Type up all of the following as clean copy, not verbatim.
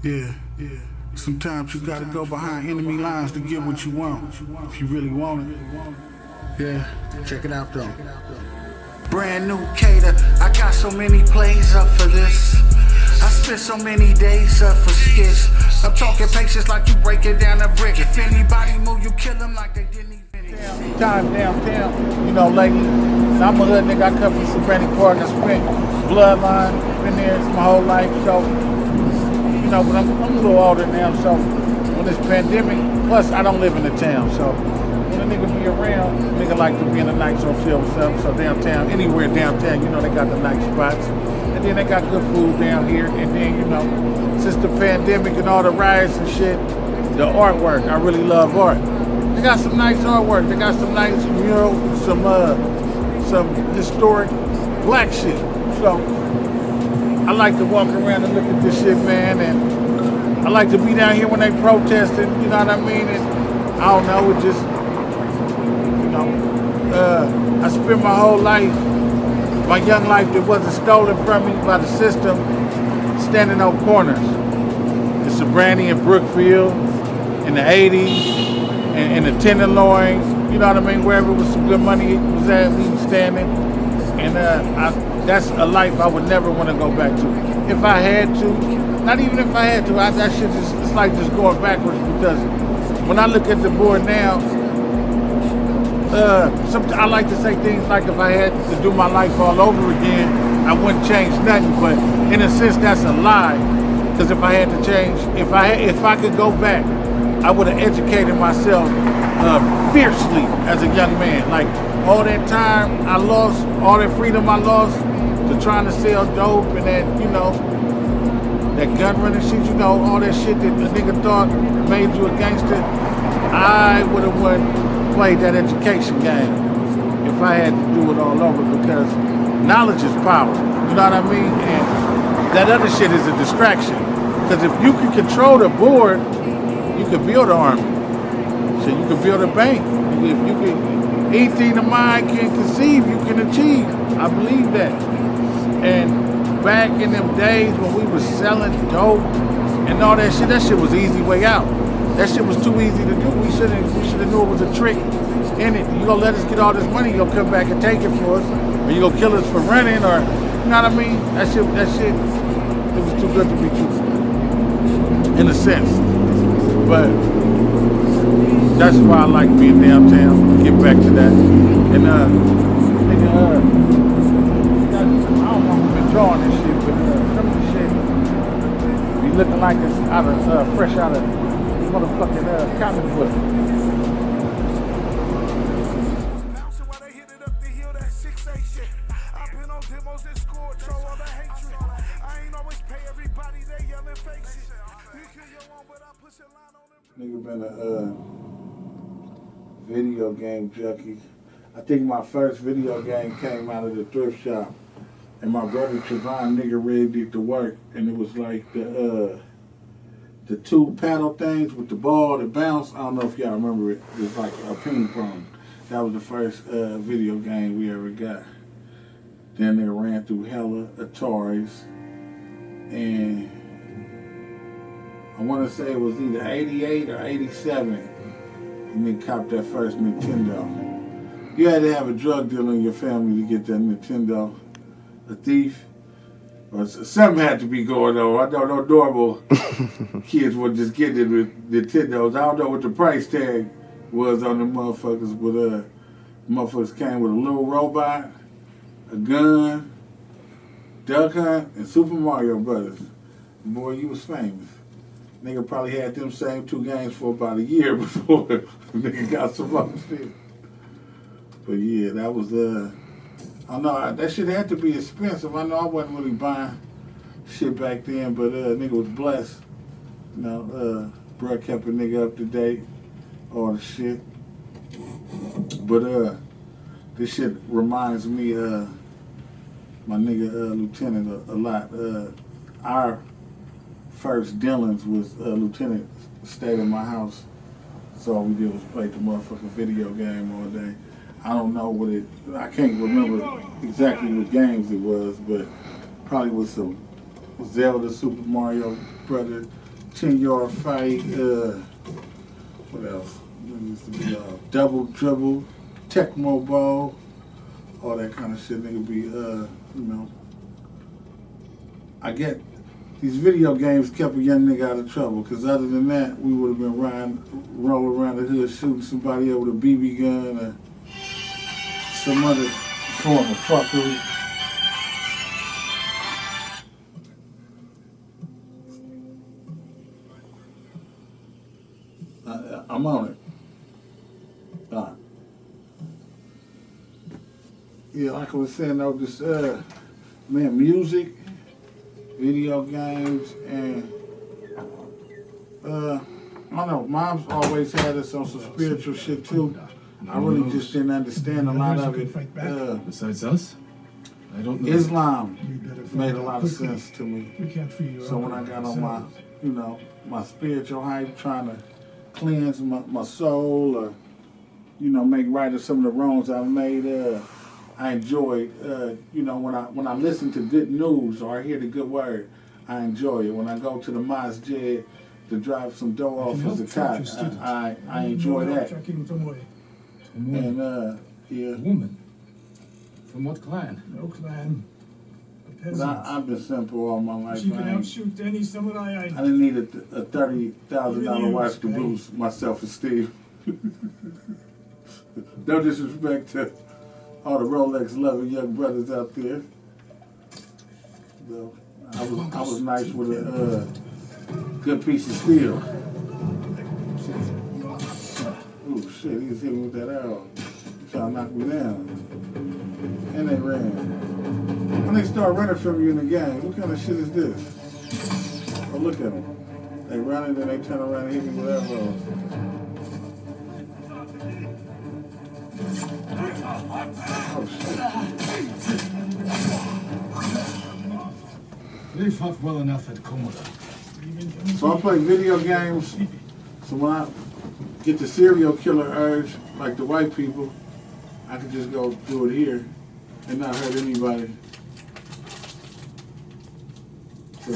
Yeah. Sometimes you gotta go behind enemy lines to get what you want, if you really want it. Yeah, check it out though. Brand new cater, I got so many plays up for this. I spent so many days up for skits. I'm talking patience like you break it down a brick. If anybody move, you kill them like they didn't even. Time downtown, you know, lately. So I'm a hood nigga, I come from Serenity Park. I spent bloodline, been there my whole life, so, you know, but I'm a little older now, so when this pandemic, plus I don't live in the town, so when a nigga be around, nigga like to be in a nice hotel or something, so downtown, anywhere downtown, you know, they got the nice spots. And then they got good food down here, and then, you know, since the pandemic and all the riots and shit, the artwork, I really love art. They got some nice artwork, they got some nice murals, some historic black shit. So I like to walk around and look at this shit, man, and I like to be down here when they protesting, you know what I mean? And I don't know, it just, you know, I spent my whole life, my young life that wasn't stolen from me by the system, standing on corners. In Sebrani and Brookfield, in the 80s, and the Tenderloin, you know what I mean, wherever was some good money was at, we was standing. And that's a life I would never want to go back to. If I had to, not even if I had to, that shit just, it's like just going backwards, because when I look at the board now, I like to say things like if I had to do my life all over again, I wouldn't change nothing, but in a sense that's a lie, because if I had to change, if I could go back, I would have educated myself fiercely as a young man. Like all that time I lost, all that freedom I lost to trying to sell dope and that, you know, that gun running shit, you know, all that shit that a nigga thought made you a gangster, I would have played that education game if I had to do it all over, because knowledge is power, you know what I mean? And that other shit is a distraction, because if you can control the board, you can build an army. So you can build a bank. If you can, anything the mind can conceive, you can achieve. I believe that. And back in them days when we was selling dope and all that shit was the easy way out. That shit was too easy to do. We should have knew it was a trick in it. You gonna let us get all this money, you gonna come back and take it for us, or you gonna kill us for running, or you know what I mean? That shit, it was too good to be true, in a sense. But that's why I like being downtown. Get back to that. And I don't know who's been drawing this shit, but some of the shit be looking like it's out of fresh out of motherfucking comic book. Nigga been a video game junkie. I think my first video game came out of the thrift shop, and my brother Trevon nigga ready to work, and it was like the two paddle things with the ball that bounce. I don't know if y'all remember it. It was like a ping pong. That was the first video game we ever got. Then they ran through hella Ataris, and I want to say it was either 88 or 87, and they copped that first Nintendo. You had to have a drug dealer in your family to get that Nintendo. A thief. Or something had to be going on. I know no normal kids would just get it with Nintendos. I don't know what the price tag was on the motherfuckers, but motherfuckers came with a little robot, a gun, Duck Hunt, and Super Mario Brothers. Boy, you was famous. Nigga probably had them same two games for about a year before nigga got some other shit. But yeah, that was I don't know, that shit had to be expensive. I know I wasn't really buying shit back then, but nigga was blessed. You know, bruh kept a nigga up to date, all the shit. But this shit reminds me my nigga Lieutenant a lot. Our first dealings was Lieutenant stayed in my house, so all we did was play the motherfucking video game all day. I don't know what I can't remember exactly what games it was, but probably was some Zelda, Super Mario Brothers, 10-yard fight. What else? There used to be double dribble, Tecmo Bowl, all that kind of shit. Nigga be, you know. I get these video games kept a young nigga out of trouble, because other than that, we would have been rolling around the hood shooting somebody up with a BB gun or some other form of fuckery. I'm on it. Yeah, like I was saying, though, this, man, music, video games, and, I don't know, Mom's always had us on some spiritual shit, too. I really just didn't understand a lot of it. Besides us? I don't know. Islam made a lot of sense to me. So when I got on my, you know, my spiritual hype, trying to cleanse my soul, or, you know, make right of some of the wrongs I've made, I enjoy it. You know, when I listen to good news or I hear the good word, I enjoy it. When I go to the masjid to drop some dough off for zakat, I enjoy that. And yeah. Woman? From what clan? No clan. But I've been simple all my life. She can outshoot any samurai. I didn't need a $30,000 watch to boost my self-esteem. No disrespect to all the Rolex loving young brothers out there. So, I was nice with a good piece of steel. Oh shit, he was hitting me with that arrow. He trying to knock me down. And they ran. When they start running from you in the game, what kind of shit is this? Oh, look at them. They running and they turn around and hit me with arrows. Oh shit. They fought well enough at Komoda. So I play video games, so when I get the serial killer urge, like the white people, I can just go do it here and not hurt anybody. So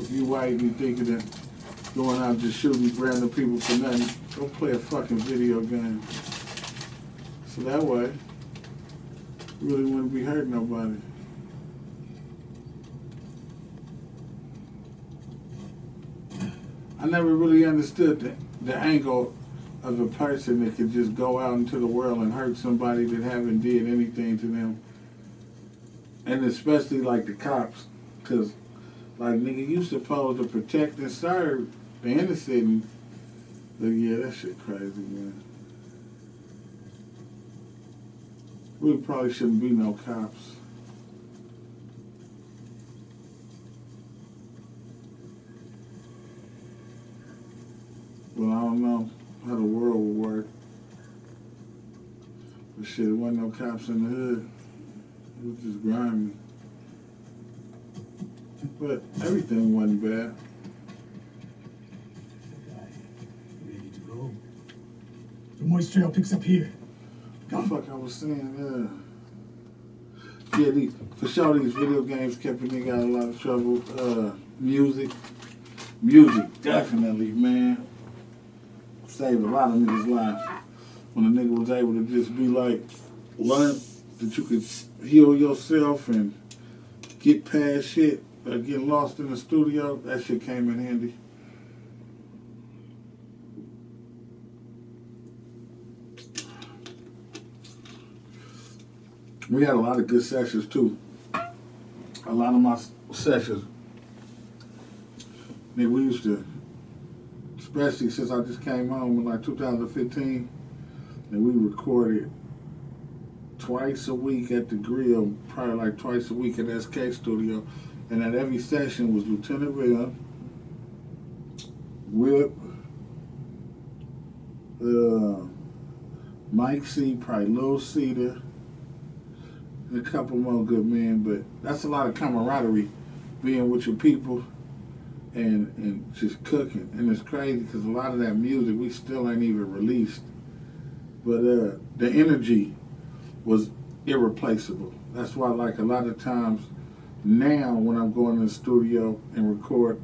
if you white and you thinking that going out just shooting random people for nothing, go play a fucking video game. So that way, you really wouldn't be hurting nobody. I never really understood the angle of a person that could just go out into the world and hurt somebody that haven't did anything to them. And especially like the cops, because like nigga, you supposed to protect and serve the innocent. But yeah, that shit crazy, man. Really probably shouldn't be no cops. Well, I don't know how the world would work. But shit, there wasn't no cops in the hood. It was just grimy. But everything wasn't bad. Ready to go. The moist trail picks up here. The fuck I was saying, yeah, for sure these video games kept a nigga out of a lot of trouble. Music, definitely, man. Saved a lot of niggas' lives. When a nigga was able to just be like, learn that you could heal yourself and get past shit, get lost in the studio, that shit came in handy. We had a lot of good sessions too. A lot of my sessions, nigga, we used to, especially since I just came home in like 2015, and we recorded twice a week at the Grill, probably like twice a week at SK Studio, and at every session was Lieutenant Real, Whip, Mike C, probably Lil Cedar, and a couple more good men, but that's a lot of camaraderie, being with your people and just cooking. And it's crazy because a lot of that music we still ain't even released. But the energy was irreplaceable. That's why, like, a lot of times Now, when I'm going to the studio and record,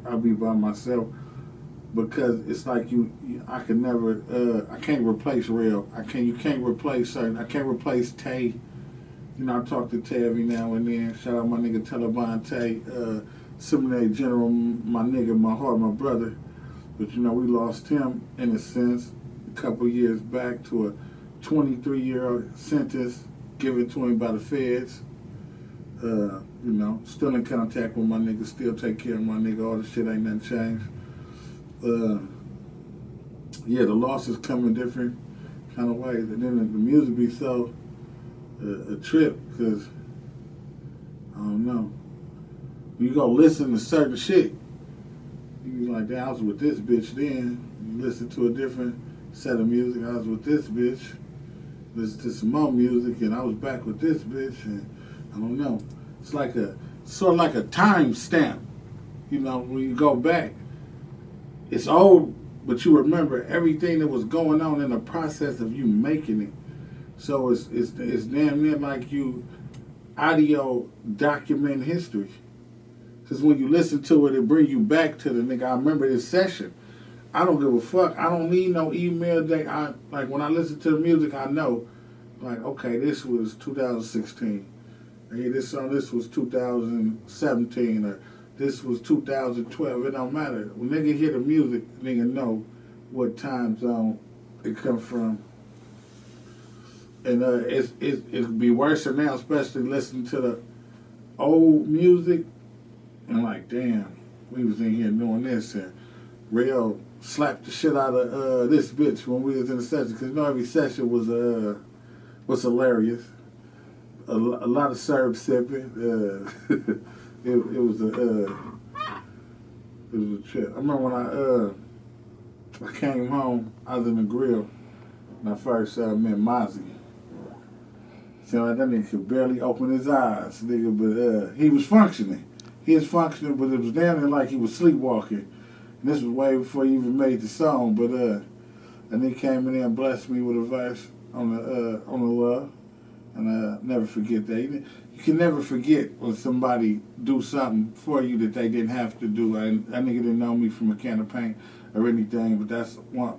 I'll be by myself because it's like I can never, I can't replace real. You can't replace certain. I can't replace Tay. You know, I talk to Tay every now and then. Shout out my nigga Taliban Tay, Seminary General, my nigga, my heart, my brother. But you know, we lost him in a sense a couple years back to a 23-year sentence given to him by the feds. You know, still in contact with my nigga, still take care of my nigga, all the shit ain't nothing changed. Yeah, the losses come in different kind of ways. And then the music be so a trip, because, I don't know. When you go listen to certain shit, you be like, damn, I was with this bitch then. You listen to a different set of music, I was with this bitch. Listen to some more music, and I was back with this bitch, and I don't know. It's like sort of like a time stamp. You know, when you go back, it's old, but you remember everything that was going on in the process of you making it. So it's damn near like you audio document history. Because when you listen to it, it brings you back to the nigga. I remember this session. I don't give a fuck. I don't need no email. Like when I listen to the music, I know, like, okay, this was 2016. Hey, this was 2017, or this was 2012. It don't matter. When nigga hear the music, nigga know what time zone it come from. And it'd be worse now, especially listening to the old music. And like, damn, we was in here doing this, and Rail slapped the shit out of this bitch when we was in the session. Because you know every session was hilarious. A lot of syrup sipping. It was a trip. I remember when I came home, I was in the grill, and I first met Mozzie. So like that nigga could barely open his eyes, nigga, but he was functioning. He was functioning, but it was damn near like he was sleepwalking. And this was way before he even made the song, but and he came in there and blessed me with a verse on the love. And never forget that. You can never forget when somebody do something for you that they didn't have to do. That nigga didn't know me from a can of paint or anything, but that's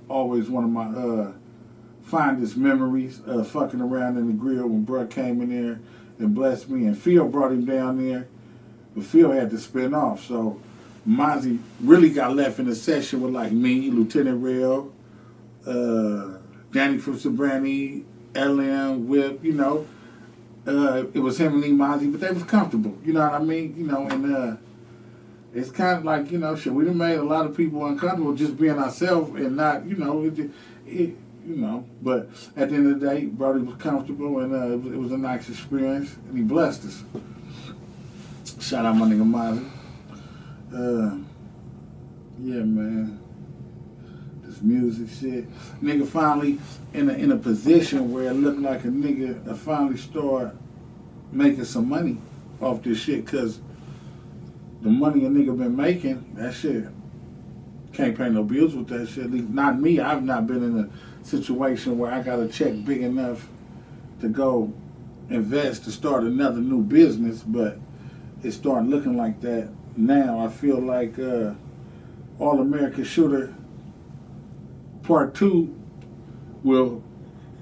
always one of my fondest memories, fucking around in the grill when bruh came in there and blessed me. And Phil brought him down there, but Phil had to spin off. So Mozzie really got left in the session with like me, Lieutenant Rail, Danny from Sobrani, LM, Whip, you know. It was him and Mozzie, but they was comfortable, you know what I mean? You know, and it's kind of like, you know, shit, we done made a lot of people uncomfortable just being ourselves and not, you know, you know. But at the end of the day, Brody was comfortable, and it was a nice experience, and he blessed us. Shout out my nigga Mozzie. Yeah, man. Music shit. Nigga finally in a position where it looked like a nigga finally start making some money off this shit, cause the money a nigga been making, that shit can't pay no bills with that shit. At least not me. I've not been in a situation where I got a check big enough to go invest to start another new business, but it's starting looking like that now. I feel like All American Shooter Part 2 will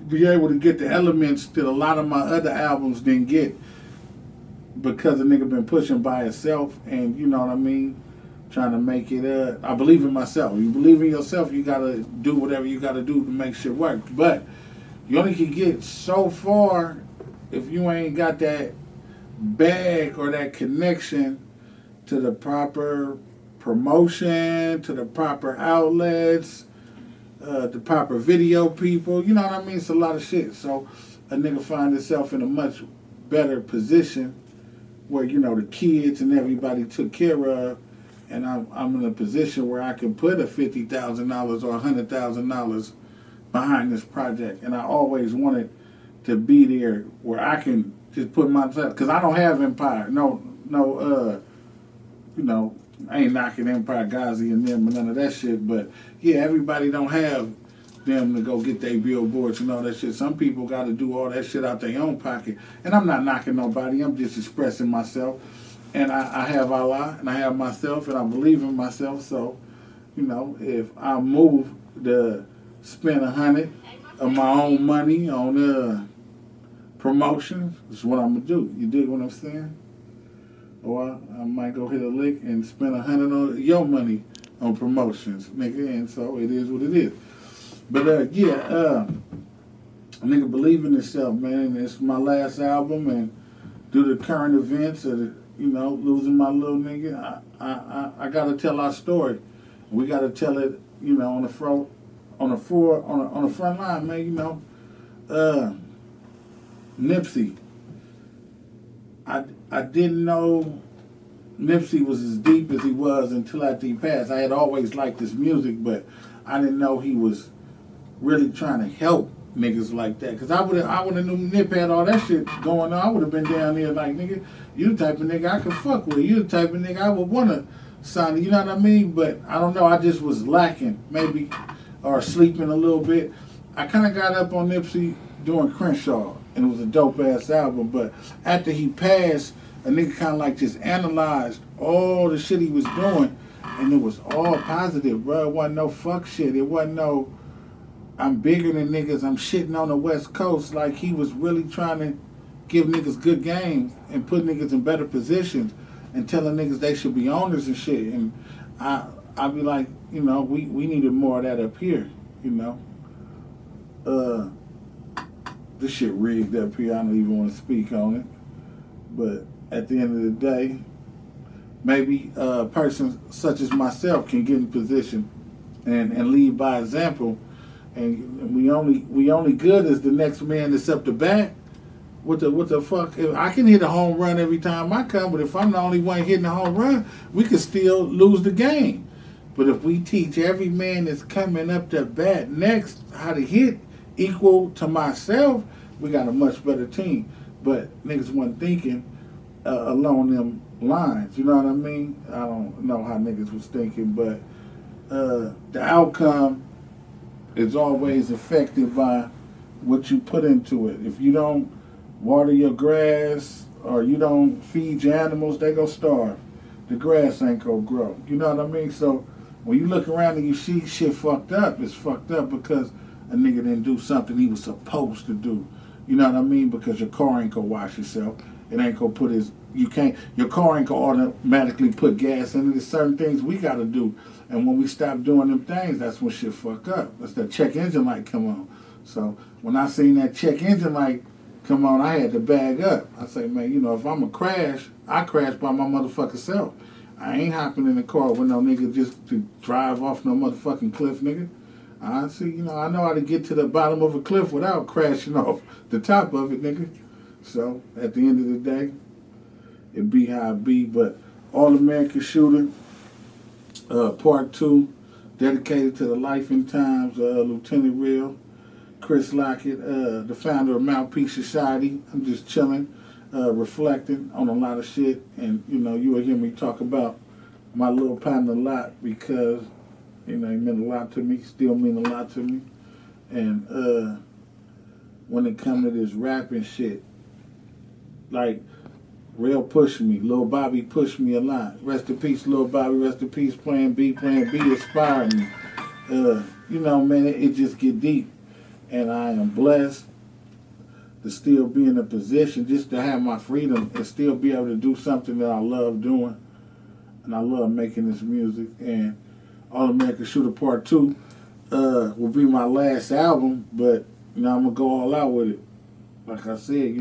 be able to get the elements that a lot of my other albums didn't get, because the nigga been pushing by himself, and you know what I mean, trying to make it I believe in myself. You believe in yourself, you gotta do whatever you gotta do to make shit work. But you only can get so far if you ain't got that bag or that connection to the proper promotion, to the proper outlets, the proper video people, you know what I mean? It's a lot of shit. So a nigga find himself in a much better position where, you know, the kids and everybody took care of, and I'm in a position where I can put a $50,000 or $100,000 behind this project. And I always wanted to be there where I can just put myself, because I don't have Empire. You know, I ain't knocking Empire Ghazi and them and none of that shit, but yeah, everybody don't have them to go get their billboards and all that shit. Some people got to do all that shit out their own pocket. And I'm not knocking nobody. I'm just expressing myself. And I have Allah, and I have myself, and I believe in myself. So, you know, if I move to spend $100 of my own money on promotions, that's what I'm gonna do. You dig what I'm saying? Or I might go hit a lick and spend $100 on your money on promotions, nigga. And so it is what it is. But nigga, believe in yourself, man. It's my last album, and due to current events of losing my little nigga, I gotta tell our story. We gotta tell it, on the front line, man. Nipsey. I didn't know Nipsey was as deep as he was until after he passed. I had always liked his music, but I didn't know he was really trying to help niggas like that. Cause I would have knew Nip had all that shit going on. I would have been down there like, nigga, you the type of nigga I could fuck with. You the type of nigga I would want to sign. You know what I mean? But I don't know. I just was lacking, maybe, or sleeping a little bit. I kind of got up on Nipsey doing Crenshaw, and it was a dope ass album. But after he passed, a nigga kind of like just analyzed all the shit he was doing, and it was all positive, bro. It wasn't no fuck shit. It wasn't no I'm bigger than niggas, I'm shitting on the West Coast. Like, he was really trying to give niggas good games and put niggas in better positions and telling niggas they should be owners and shit. And I'd be like, we needed more of that up here, This shit rigged up here. I don't even want to speak on it. But at the end of the day, maybe a person such as myself can get in position and lead by example. And we only good as the next man that's up to bat. What the fuck? If I can hit a home run every time I come, but if I'm the only one hitting a home run, we could still lose the game. But if we teach every man that's coming up to bat next how to hit equal to myself, we got a much better team. But niggas wasn't thinking along them lines. You know what I mean? I don't know how niggas was thinking, but the outcome is always affected by what you put into it. If you don't water your grass or you don't feed your animals, they go starve. The grass ain't gonna grow. You know what I mean? So when you look around and you see shit fucked up, it's fucked up because a nigga didn't do something he was supposed to do. You know what I mean? Because your car ain't gonna wash itself. It ain't gonna put your car ain't gonna automatically put gas in it. There's certain things we gotta do. And when we stop doing them things, that's when shit fuck up. That's that check engine light come on. So when I seen that check engine light come on, I had to bag up. I say, man, if I'm a crash, I crash by my motherfucking self. I ain't hopping in the car with no nigga just to drive off no motherfucking cliff, nigga. I see, I know how to get to the bottom of a cliff without crashing off the top of it, nigga. So at the end of the day, it be how it be. But All-American Shooter, Part 2, dedicated to the life and times of Lieutenant Real, Chris Lockett, the founder of Mouthpiece Society. I'm just chilling, reflecting on a lot of shit. And, you will hear me talk about my little partner a lot because, he meant a lot to me, still mean a lot to me. And when it comes to this rapping shit, like, Real pushed me. Lil Bobby pushed me a lot. Rest in peace, Lil Bobby. Rest in peace, Plan B. Plan B inspired me. Man, it just get deep. And I am blessed to still be in a position just to have my freedom and still be able to do something that I love doing. And I love making this music. And All-American Shooter Part 2 will be my last album, but, I'm going to go all out with it. Like I said,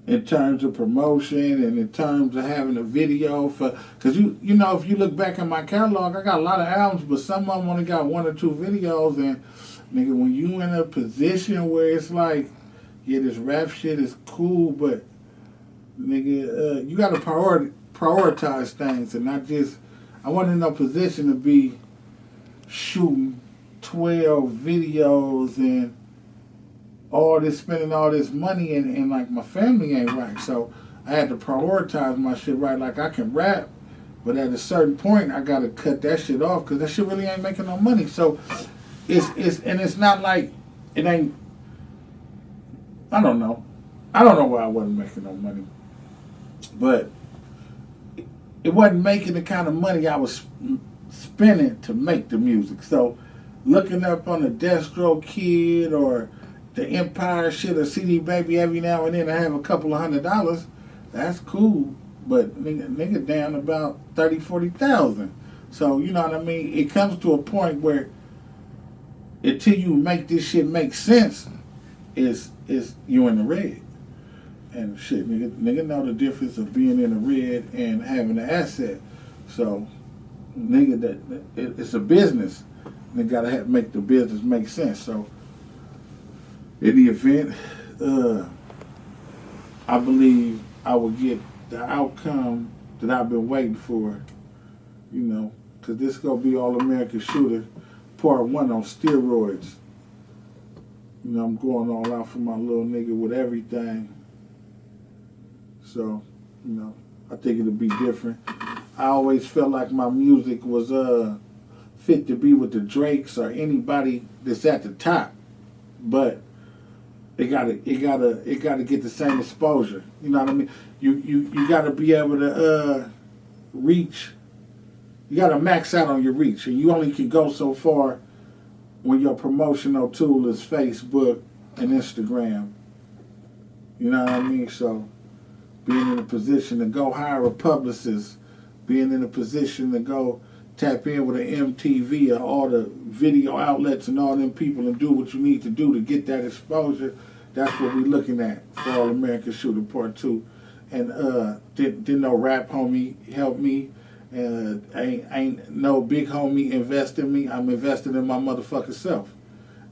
in terms of promotion and in terms of having a video because if you look back in my catalog, I got a lot of albums, but some of them only got 1 or 2 videos. And nigga, when you in a position where it's like, yeah, this rap shit is cool, but nigga, you gotta prioritize things and not just. I wasn't in a position to be shooting 12 videos and spending all this money and like my family ain't right. So I had to prioritize my shit right. Like I can rap, but at a certain point I gotta cut that shit off because that shit really ain't making no money. So it's not like it ain't. I don't know. I don't know why I wasn't making no money, but it wasn't making the kind of money I was spending to make the music. So looking up on the Destro Kid or the Empire shit or CD Baby every now and then I have a couple of $100, that's cool. But nigga down about 30, 40,000. So you know what I mean? It comes to a point where until you make this shit make sense, is you in the red. And shit, nigga know the difference of being in the red and having an asset. So nigga, it's a business. They gotta make the business make sense. So in the event, I believe I will get the outcome that I've been waiting for. You know, cause this gonna be All American Shooter Part 1 on steroids. You know, I'm going all out for my little nigga with everything. So, you know, I think it'll be different. I always felt like my music was fit to be with the Drakes or anybody that's at the top, but it gotta get the same exposure. You know what I mean? You gotta be able to reach. You gotta max out on your reach, and you only can go so far when your promotional tool is Facebook and Instagram. You know what I mean? So being in a position to go hire a publicist, being in a position to go tap in with an MTV or all the video outlets and all them people and do what you need to do to get that exposure, that's what we're looking at for All American Shooter Part 2. And didn't no rap homie help me. Ain't no big homie invest in me. I'm invested in my motherfucking self.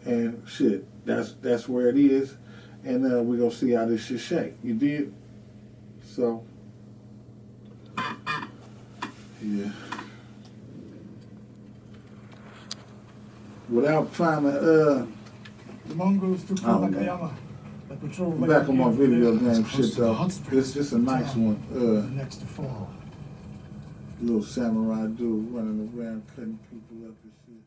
And shit, that's where it is. And we're going to see how this shit shake. You did? So, yeah. Without trying to, The Mongols took Nakayama. The patrol back on my video game close shit to the though. hot springs It's just a nice town. one. Next to fall. Little samurai dude running around cutting people up and shit.